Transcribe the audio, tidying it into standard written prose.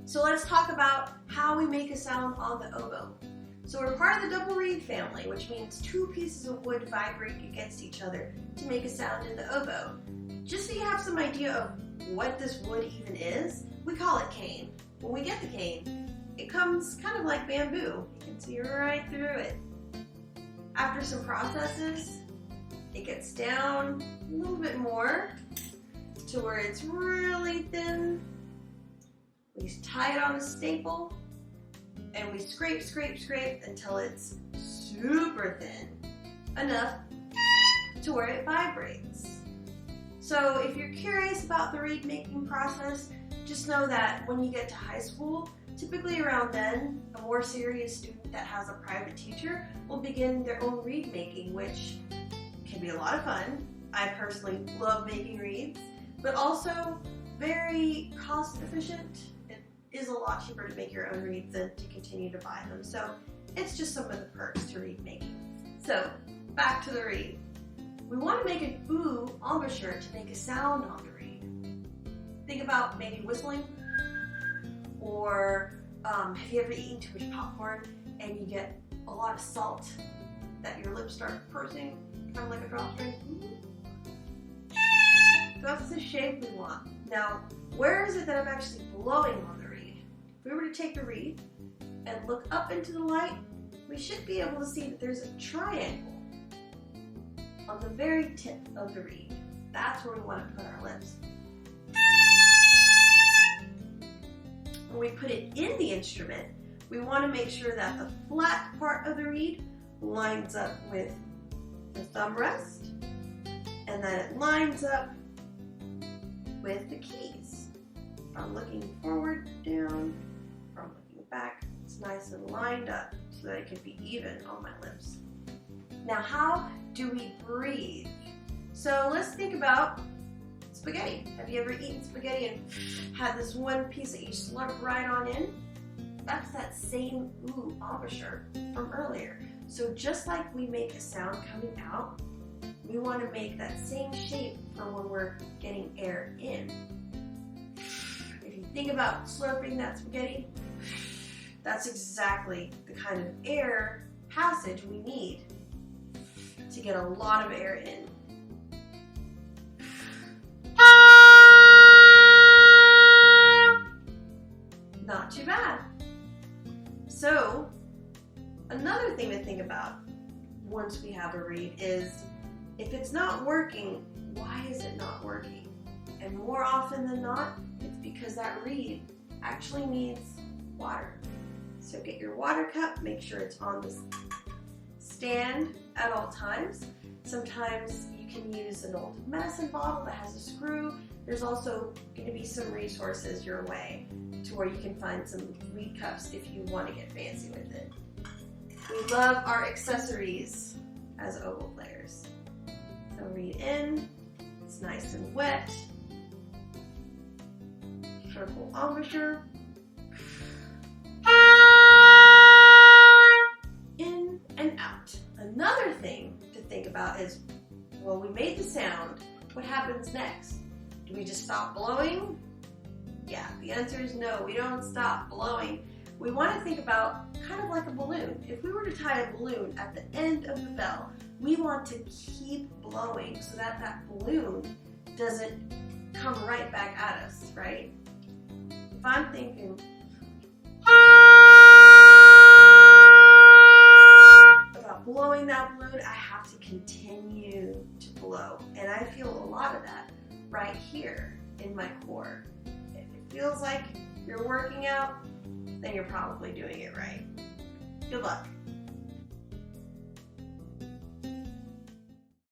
So let's talk about how we make a sound on the oboe. So we're part of the double reed family, which means two pieces of wood vibrate against each other to make a sound in the oboe. Just so you have some idea of what this wood even is, we call it cane. When we get the cane, it comes kind of like bamboo. You can see right through it. After some processes, it gets down a little bit more to where it's really thin. We tie it on a staple and we scrape until it's super thin, enough to where it vibrates. So if you're curious about the reed making process, just know that when you get to high school, typically around then, a more serious student that has a private teacher will begin their own reed making, which can be a lot of fun. I personally love making reeds, but also very cost efficient. It is a lot cheaper to make your own reeds than to continue to buy them. So it's just some of the perks to reed making. So back to the reed. We want to make an ooh embouchure to make a sound on the reed. Think about maybe whistling, or have you ever eaten too much popcorn and you get a lot of salt that your lips start pursing, kind of like a drawstring? That's the shape we want. Now, where is it that I'm actually blowing on the reed? If we were to take the reed and look up into the light, we should be able to see that there's a triangle on the very tip of the reed. That's where we want to put our lips. When we put it in the instrument, we want to make sure that the flat part of the reed lines up with the thumb rest, and that it lines up with the keys. From looking forward, down, from looking back, it's nice and lined up so that it can be even on my lips. Now, how do we breathe? So let's think about spaghetti. Have you ever eaten spaghetti and had this one piece that you slurp right on in? That's that same ooh embouchure from earlier. So just like we make a sound coming out, we want to make that same shape for when we're getting air in. If you think about slurping that spaghetti, that's exactly the kind of air passage we need to get a lot of air in. Not too bad. So, another thing to think about once we have a reed is, if it's not working, why is it not working? And more often than not, it's because that reed actually needs water. So get your water cup, make sure it's on the stand at all times. Sometimes you can use an old medicine bottle that has a screw. There's also going to be some resources your way to where you can find some reed cups if you want to get fancy with it. We love our accessories as oboe players. So reed in, it's nice and wet. Circle embouchure. In and out. Another thing to think about is, well, we made the sound, what happens next? Do we just stop blowing? Yeah, the answer is no, we don't stop blowing. We want to think about kind of like a balloon. If we were to tie a balloon at the end of the bell, we want to keep blowing so that that balloon doesn't come right back at us, right? If I'm thinking about blowing that balloon, I have to continue to blow. And I feel a lot of that right here in my core. If it feels like you're working out, then you're probably doing it right. Good luck.